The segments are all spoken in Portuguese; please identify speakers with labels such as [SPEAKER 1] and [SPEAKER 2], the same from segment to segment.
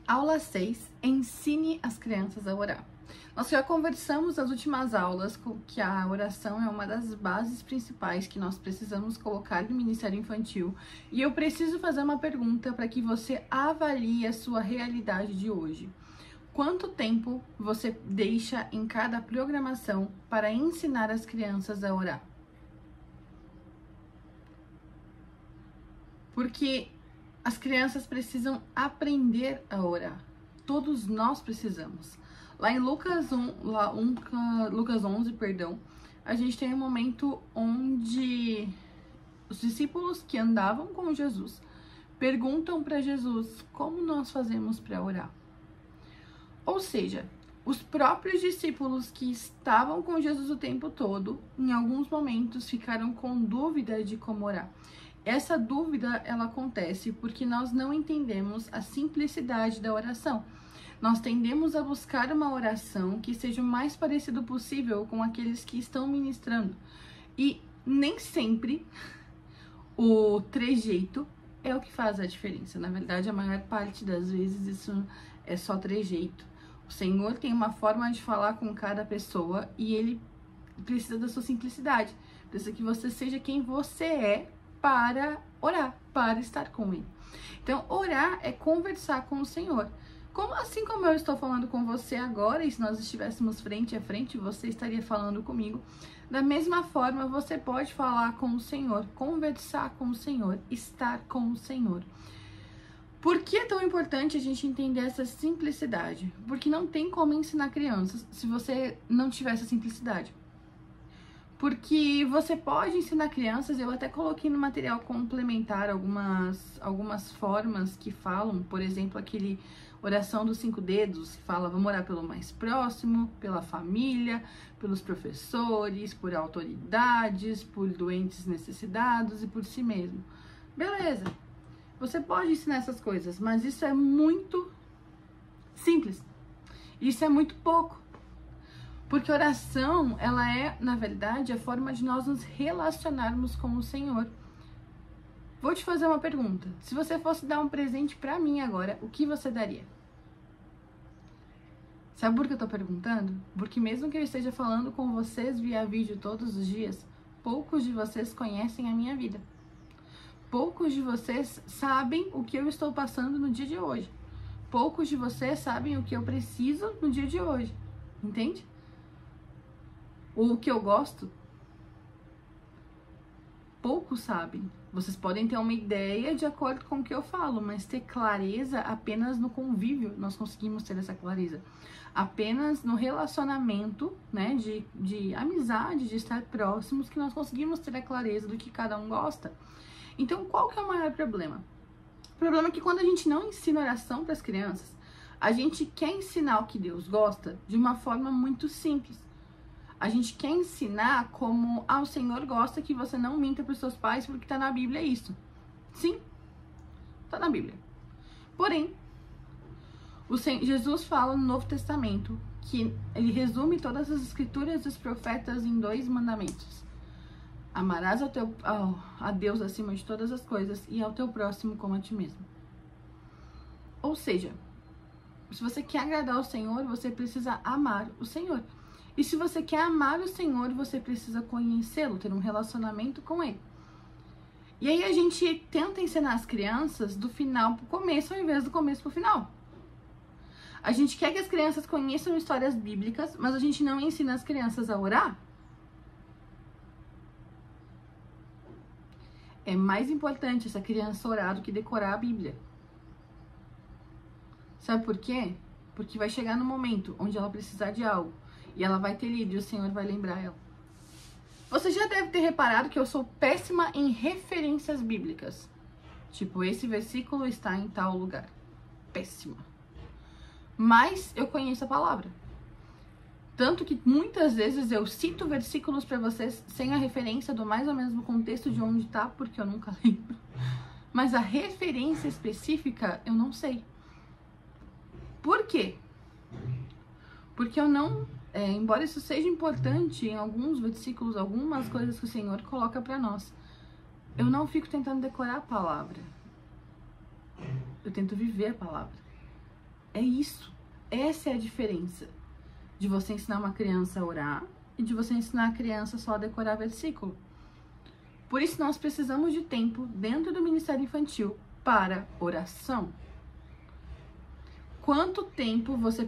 [SPEAKER 1] Aula 6, ensine as crianças a orar. Nós já conversamos nas últimas aulas que a oração é uma das bases principais que nós precisamos colocar no Ministério Infantil. E eu preciso fazer uma pergunta para que você avalie a sua realidade de hoje. Quanto tempo você deixa em cada programação para ensinar as crianças a orar? Porque as crianças precisam aprender a orar. Todos nós precisamos. Lá em Lucas 11, a gente tem um momento onde os discípulos que andavam com Jesus perguntam para Jesus como nós fazemos para orar. Ou seja, os próprios discípulos que estavam com Jesus o tempo todo, em alguns momentos ficaram com dúvida de como orar. Essa dúvida, ela acontece porque nós não entendemos a simplicidade da oração. Nós tendemos a buscar uma oração que seja o mais parecido possível com aqueles que estão ministrando. E nem sempre o trejeito é o que faz a diferença. Na verdade, a maior parte das vezes isso é só trejeito. O Senhor tem uma forma de falar com cada pessoa e Ele precisa da sua simplicidade. Precisa que você seja quem você é para orar, para estar com Ele. Então, orar é conversar com o Senhor. Assim como eu estou falando com você agora, e se nós estivéssemos frente a frente, você estaria falando comigo, da mesma forma você pode falar com o Senhor, conversar com o Senhor, estar com o Senhor. Por que é tão importante a gente entender essa simplicidade? Porque não tem como ensinar crianças se você não tiver essa simplicidade. Porque você pode ensinar crianças, eu até coloquei no material complementar algumas formas que falam, por exemplo, aquele oração dos 5 dedos, que fala, vamos orar pelo mais próximo, pela família, pelos professores, por autoridades, por doentes necessitados e por si mesmo. Beleza, você pode ensinar essas coisas, mas isso é muito simples, isso é muito pouco. Porque oração, ela é, na verdade, a forma de nós nos relacionarmos com o Senhor. Vou te fazer uma pergunta. Se você fosse dar um presente pra mim agora, o que você daria? Sabe por que eu tô perguntando? Porque mesmo que eu esteja falando com vocês via vídeo todos os dias, poucos de vocês conhecem a minha vida. Poucos de vocês sabem o que eu estou passando no dia de hoje. Poucos de vocês sabem o que eu preciso no dia de hoje. Entende? O que eu gosto, poucos sabem. Vocês podem ter uma ideia de acordo com o que eu falo, mas ter clareza apenas no convívio nós conseguimos ter essa clareza. Apenas no relacionamento, né, de amizade, de estar próximos, que nós conseguimos ter a clareza do que cada um gosta. Então, qual que é o maior problema? O problema é que quando a gente não ensina oração para as crianças, a gente quer ensinar o que Deus gosta de uma forma muito simples. A gente quer ensinar como o Senhor gosta que você não minta para os seus pais porque tá na Bíblia isso. Sim, tá na Bíblia. Porém, Jesus fala no Novo Testamento que ele resume todas as escrituras dos profetas em 2 mandamentos. Amarás a Deus acima de todas as coisas e ao teu próximo como a ti mesmo. Ou seja, se você quer agradar ao Senhor, você precisa amar o Senhor. E se você quer amar o Senhor, você precisa conhecê-lo, ter um relacionamento com Ele. E aí a gente tenta ensinar as crianças do final para o começo, ao invés do começo para o final. A gente quer que as crianças conheçam histórias bíblicas, mas a gente não ensina as crianças a orar. É mais importante essa criança orar do que decorar a Bíblia. Sabe por quê? Porque vai chegar no momento onde ela precisar de algo. E ela vai ter lido e o Senhor vai lembrar ela. Você já deve ter reparado que eu sou péssima em referências bíblicas. Tipo, esse versículo está em tal lugar. Péssima. Mas eu conheço a palavra. Tanto que muitas vezes eu cito versículos para vocês sem a referência do mais ou menos no contexto de onde tá, porque eu nunca lembro. Mas a referência específica eu não sei. Por quê? Porque eu não... embora isso seja importante em alguns versículos, algumas coisas que o Senhor coloca para nós, eu não fico tentando decorar a palavra. Eu tento viver a palavra. É isso. Essa é a diferença de você ensinar uma criança a orar e de você ensinar a criança só a decorar versículo. Por isso nós precisamos de tempo dentro do Ministério Infantil para oração. Quanto tempo você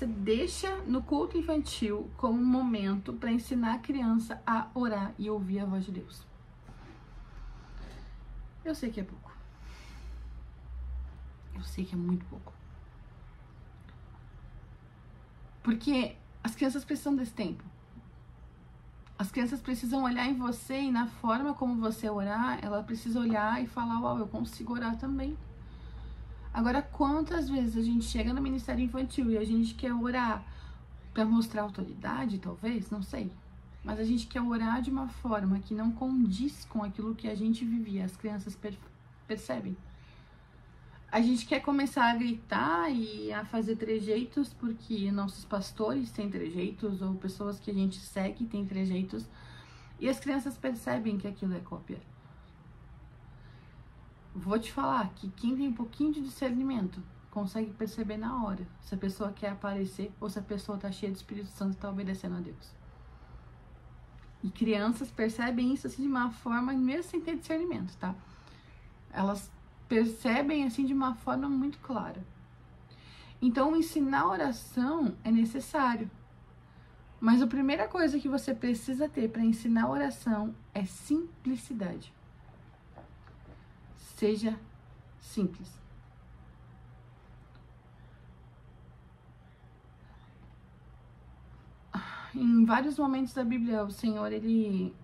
[SPEAKER 1] deixa no culto infantil como um momento para ensinar a criança a orar e ouvir a voz de Deus? Eu sei que é pouco. Eu sei que é muito pouco. Porque as crianças precisam desse tempo. As crianças precisam olhar em você e na forma como você orar, ela precisa olhar e falar, uau, eu consigo orar também. Agora, quantas vezes a gente chega no Ministério Infantil e a gente quer orar para mostrar autoridade, talvez, não sei. Mas a gente quer orar de uma forma que não condiz com aquilo que a gente vivia. As crianças percebem. A gente quer começar a gritar e a fazer trejeitos porque nossos pastores têm trejeitos ou pessoas que a gente segue têm trejeitos e as crianças percebem que aquilo é cópia. Vou te falar que quem tem um pouquinho de discernimento consegue perceber na hora se a pessoa quer aparecer ou se a pessoa tá cheia do Espírito Santo e tá obedecendo a Deus. E crianças percebem isso assim de uma forma, mesmo sem ter discernimento, tá? Elas percebem assim de uma forma muito clara. Então, ensinar oração é necessário. Mas a primeira coisa que você precisa ter para ensinar oração é simplicidade. Seja simples. Em vários momentos da Bíblia, o Senhor, ele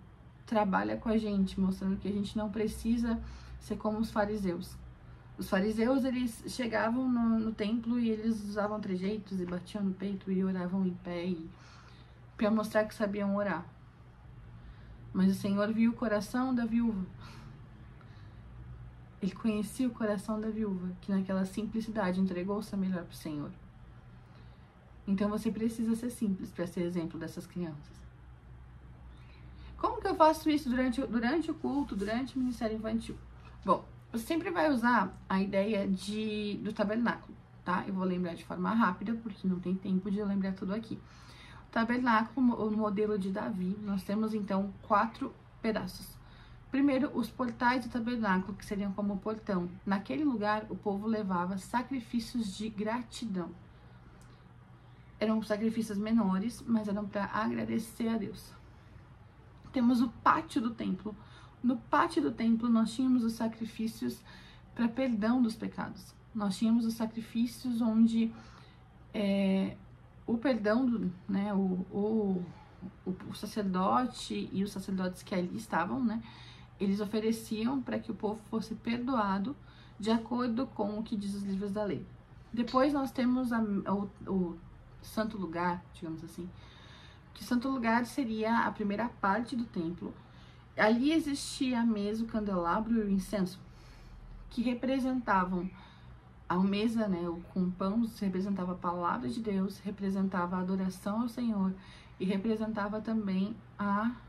[SPEAKER 1] trabalha com a gente, mostrando que a gente não precisa ser como os fariseus. Os fariseus, eles chegavam no templo e eles usavam trejeitos e batiam no peito e oravam em pé para mostrar que sabiam orar. Mas o Senhor viu o coração da viúva. Ele conhecia o coração da viúva, que naquela simplicidade entregou-se melhor para o Senhor. Então você precisa ser simples para ser exemplo dessas crianças. Como que eu faço isso durante o culto, durante o Ministério Infantil? Bom, você sempre vai usar a ideia do tabernáculo, tá? Eu vou lembrar de forma rápida, porque não tem tempo de eu lembrar tudo aqui. O tabernáculo, no modelo de Davi, nós temos então 4 pedaços. Primeiro, os portais do tabernáculo, que seriam como o portão. Naquele lugar, o povo levava sacrifícios de gratidão. Eram sacrifícios menores, mas eram para agradecer a Deus. Temos o pátio do templo. No pátio do templo, nós tínhamos os sacrifícios para perdão dos pecados. Nós tínhamos os sacrifícios onde o perdão, né, o sacerdote e os sacerdotes que ali estavam, né, eles ofereciam para que o povo fosse perdoado de acordo com o que diz os livros da lei. Depois nós temos o santo lugar, digamos assim, que o santo lugar seria a primeira parte do templo. Ali existia a mesa, o candelabro e o incenso, que representavam a mesa, né, com pão, representava a palavra de Deus, representava a adoração ao Senhor e representava também agora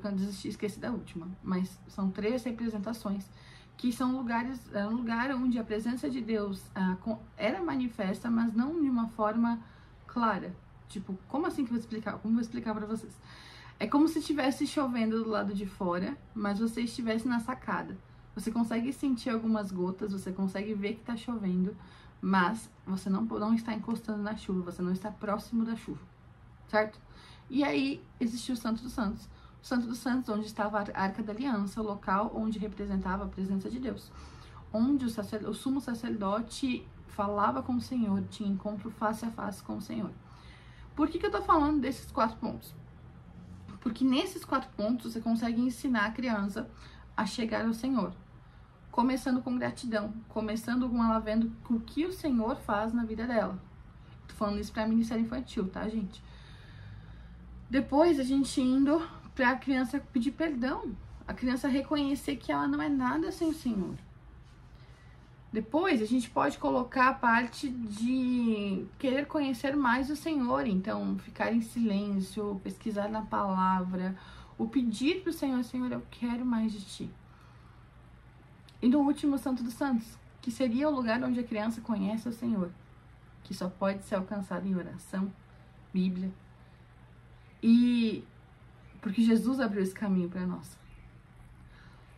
[SPEAKER 1] eu esqueci da última, mas são 3 representações que são um lugar onde a presença de Deus era manifesta, mas não de uma forma clara. Tipo, como assim que eu vou explicar? Como eu vou explicar pra vocês? É como se estivesse chovendo do lado de fora, mas você estivesse na sacada. Você consegue sentir algumas gotas, você consegue ver que tá chovendo, mas você não está encostando na chuva, você não está próximo da chuva, certo? E aí existiu o Santo dos Santos. O Santo dos Santos, onde estava a Arca da Aliança, o local onde representava a presença de Deus. Onde o sumo sacerdote falava com o Senhor, tinha encontro face a face com o Senhor. Por que eu tô falando desses 4 pontos? Porque nesses 4 pontos você consegue ensinar a criança a chegar ao Senhor. Começando com gratidão, começando com ela vendo o que o Senhor faz na vida dela. Tô falando isso pra Ministério Infantil, tá, gente? Depois a gente indo pra criança pedir perdão, a criança reconhecer que ela não é nada sem o Senhor. Depois a gente pode colocar a parte de querer conhecer mais o Senhor, então ficar em silêncio, pesquisar na palavra, o pedir pro Senhor, Senhor, eu quero mais de ti. E no último, Santo dos Santos, que seria o lugar onde a criança conhece o Senhor, que só pode ser alcançado em oração, Bíblia, e porque Jesus abriu esse caminho para nós.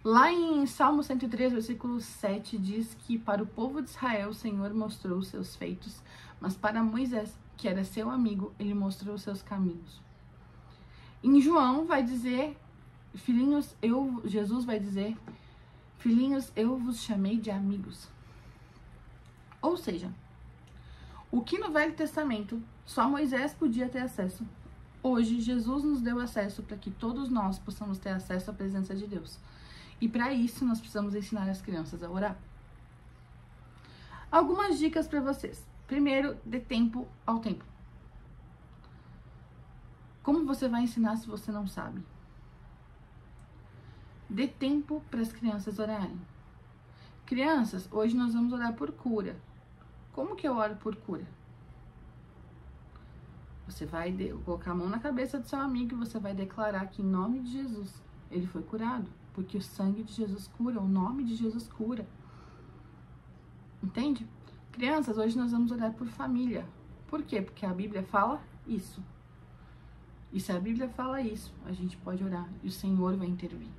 [SPEAKER 1] Lá em Salmo 103, versículo 7, diz que para o povo de Israel o Senhor mostrou os seus feitos, mas para Moisés, que era seu amigo, ele mostrou os seus caminhos. Em João vai dizer, Jesus vai dizer, filhinhos, eu vos chamei de amigos. Ou seja, o que no Velho Testamento só Moisés podia ter acesso, hoje Jesus nos deu acesso para que todos nós possamos ter acesso à presença de Deus. E para isso nós precisamos ensinar as crianças a orar. Algumas dicas para vocês. Primeiro, dê tempo ao tempo. Como você vai ensinar se você não sabe? Dê tempo para as crianças orarem. Crianças, hoje nós vamos orar por cura. Como que eu oro por cura? Você vai colocar a mão na cabeça do seu amigo e você vai declarar que em nome de Jesus ele foi curado. Porque o sangue de Jesus cura, o nome de Jesus cura. Entende? Crianças, hoje nós vamos orar por família. Por quê? Porque a Bíblia fala isso. E se a Bíblia fala isso, a gente pode orar e o Senhor vai intervir.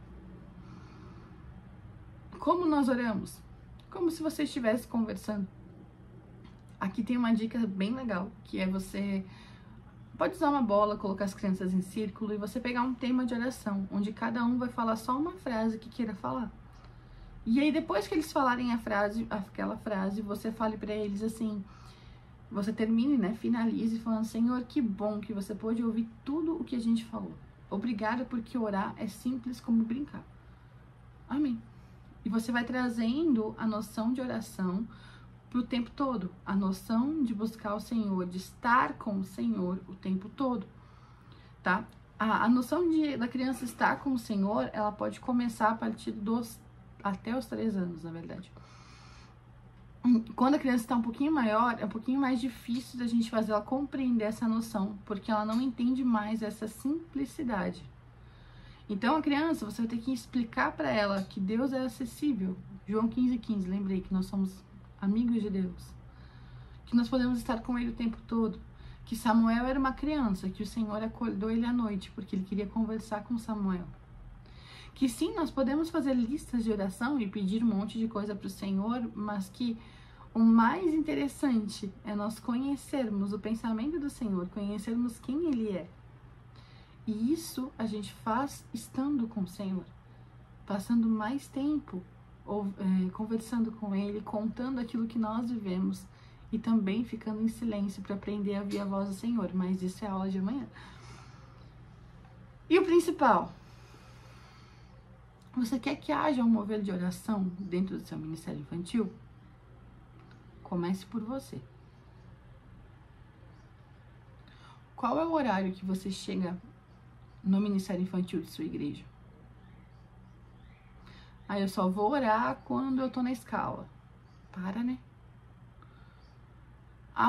[SPEAKER 1] Como nós oramos? Como se você estivesse conversando. Aqui tem uma dica bem legal, que é você pode usar uma bola, colocar as crianças em círculo e você pegar um tema de oração, onde cada um vai falar só uma frase que queira falar. E aí depois que eles falarem aquela frase, você fale para eles assim, você termine, né, finalize falando, Senhor, que bom que você pôde ouvir tudo o que a gente falou. Obrigada porque orar é simples como brincar. Amém. E você vai trazendo a noção de oração pro tempo todo, a noção de buscar o Senhor, de estar com o Senhor o tempo todo, tá? A noção da criança estar com o Senhor, ela pode começar a partir até os 3 anos, na verdade. Quando a criança está um pouquinho maior, é um pouquinho mais difícil da gente fazer ela compreender essa noção, porque ela não entende mais essa simplicidade. Então, a criança, você vai ter que explicar para ela que Deus é acessível. João 15:15, lembrei que nós somos amigos de Deus, que nós podemos estar com ele o tempo todo, que Samuel era uma criança, que o Senhor acordou ele à noite, porque ele queria conversar com Samuel, que sim, nós podemos fazer listas de oração e pedir um monte de coisa para o Senhor, mas que o mais interessante é nós conhecermos o pensamento do Senhor, conhecermos quem ele é, e isso a gente faz estando com o Senhor, passando mais tempo conversando com ele, contando aquilo que nós vivemos e também ficando em silêncio para aprender a ouvir a voz do Senhor, mas isso é aula de amanhã. E o principal, você quer que haja um mover de oração dentro do seu ministério infantil? Comece por você. Qual é o horário que você chega no ministério infantil de sua igreja? Aí eu só vou orar quando eu tô na escala. Para, né?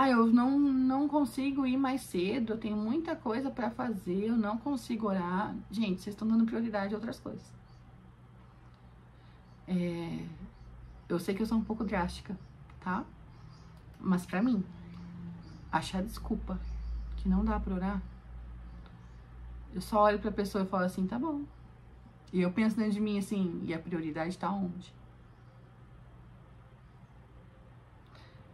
[SPEAKER 1] Eu não consigo ir mais cedo, eu tenho muita coisa pra fazer, eu não consigo orar. Gente, vocês estão dando prioridade a outras coisas. Eu sei que eu sou um pouco drástica, tá? Mas pra mim, achar desculpa que não dá pra orar, eu só olho pra pessoa e falo assim, tá bom. E eu penso dentro de mim assim, e a prioridade tá onde?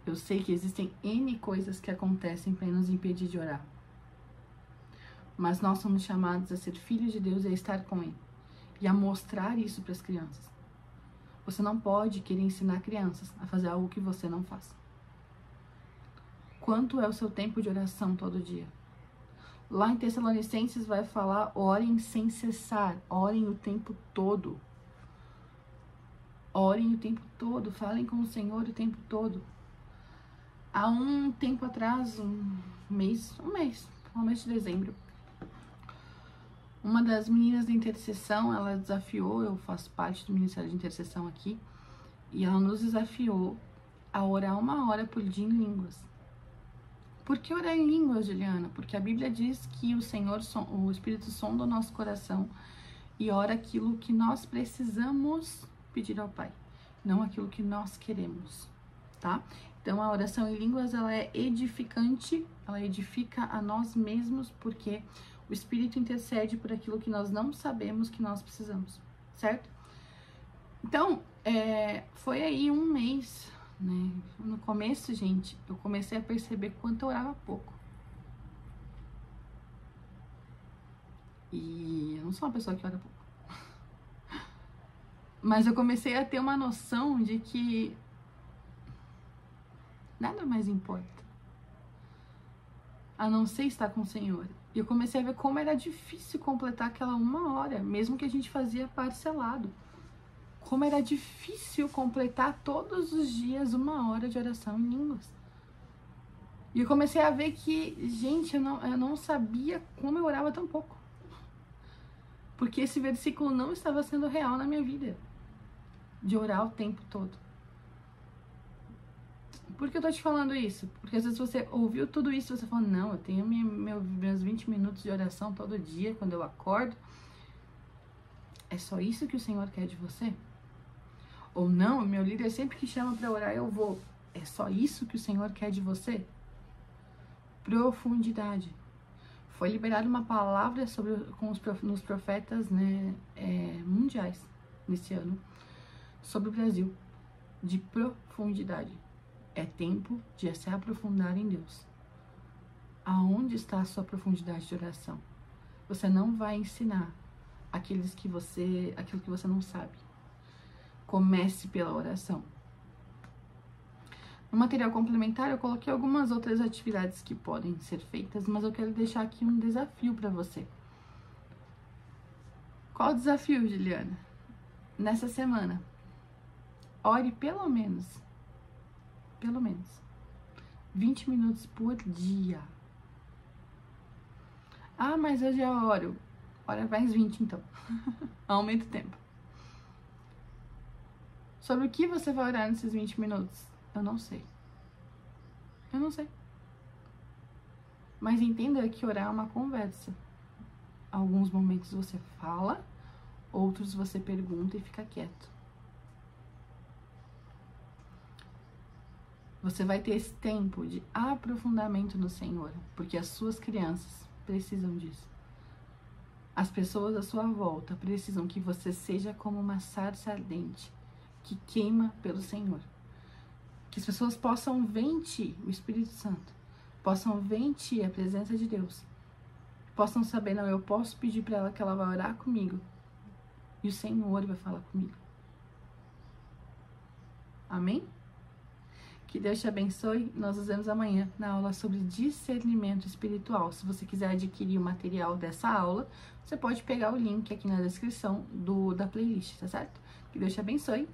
[SPEAKER 1] Eu sei que existem N coisas que acontecem para nos impedir de orar. Mas nós somos chamados a ser filhos de Deus e a estar com Ele. E a mostrar isso para as crianças. Você não pode querer ensinar crianças a fazer algo que você não faz. Quanto é o seu tempo de oração todo dia? Lá em Tessalonicenses vai falar, orem sem cessar, orem o tempo todo. Orem o tempo todo, falem com o Senhor o tempo todo. Há um tempo atrás, no mês de dezembro, uma das meninas da intercessão, ela desafiou, eu faço parte do Ministério de Intercessão aqui, e ela nos desafiou a orar 1 hora por dia em línguas. Por que orar em línguas, Juliana? Porque a Bíblia diz que o Espírito sonda o nosso coração e ora aquilo que nós precisamos pedir ao Pai. não aquilo que nós queremos, tá? Então, a oração em línguas, ela é edificante, ela edifica a nós mesmos, porque o Espírito intercede por aquilo que nós não sabemos que nós precisamos, certo? Então, foi aí um mês, né? No começo, gente, eu comecei a perceber quanto eu orava pouco. E eu não sou uma pessoa que ora pouco. Mas eu comecei a ter uma noção de que nada mais importa a não ser estar com o Senhor. E eu comecei a ver como era difícil completar aquela 1 hora, mesmo que a gente fazia parcelado. Como era difícil completar todos os dias 1 hora de oração em línguas. E eu comecei a ver que, gente, eu não sabia como eu orava tão pouco. Porque esse versículo não estava sendo real na minha vida. De orar o tempo todo. Por que eu tô te falando isso? Porque às vezes você ouviu tudo isso e você falou, não, eu tenho meus 20 minutos de oração todo dia, quando eu acordo. É só isso que o Senhor quer de você? Ou não, meu líder sempre que chama pra orar, eu vou. É só isso que o Senhor quer de você? Profundidade. Foi liberada uma palavra nos profetas, né, mundiais nesse ano, sobre o Brasil, de profundidade. É tempo de se aprofundar em Deus. Aonde está a sua profundidade de oração? Você não vai ensinar aquilo que você não sabe. Comece pela oração. No material complementar, eu coloquei algumas outras atividades que podem ser feitas, mas eu quero deixar aqui um desafio para você. Qual o desafio, Juliana? Nessa semana, ore pelo menos 20 minutos por dia. Ah, mas eu já oro. Ora mais 20 então. Aumenta o tempo. Sobre o que você vai orar nesses 20 minutos? Eu não sei. Eu não sei. Mas entenda que orar é uma conversa. Alguns momentos você fala, outros você pergunta e fica quieto. Você vai ter esse tempo de aprofundamento no Senhor, porque as suas crianças precisam disso. As pessoas à sua volta precisam que você seja como uma sarça ardente que queima pelo Senhor. Que as pessoas possam ver em ti o Espírito Santo, possam ver em ti a presença de Deus, possam saber, não, eu posso pedir para ela que ela vai orar comigo e o Senhor vai falar comigo. Amém? Que Deus te abençoe. Nós nos vemos amanhã na aula sobre discernimento espiritual. Se você quiser adquirir o material dessa aula, você pode pegar o link aqui na descrição da playlist, tá certo? Que Deus te abençoe.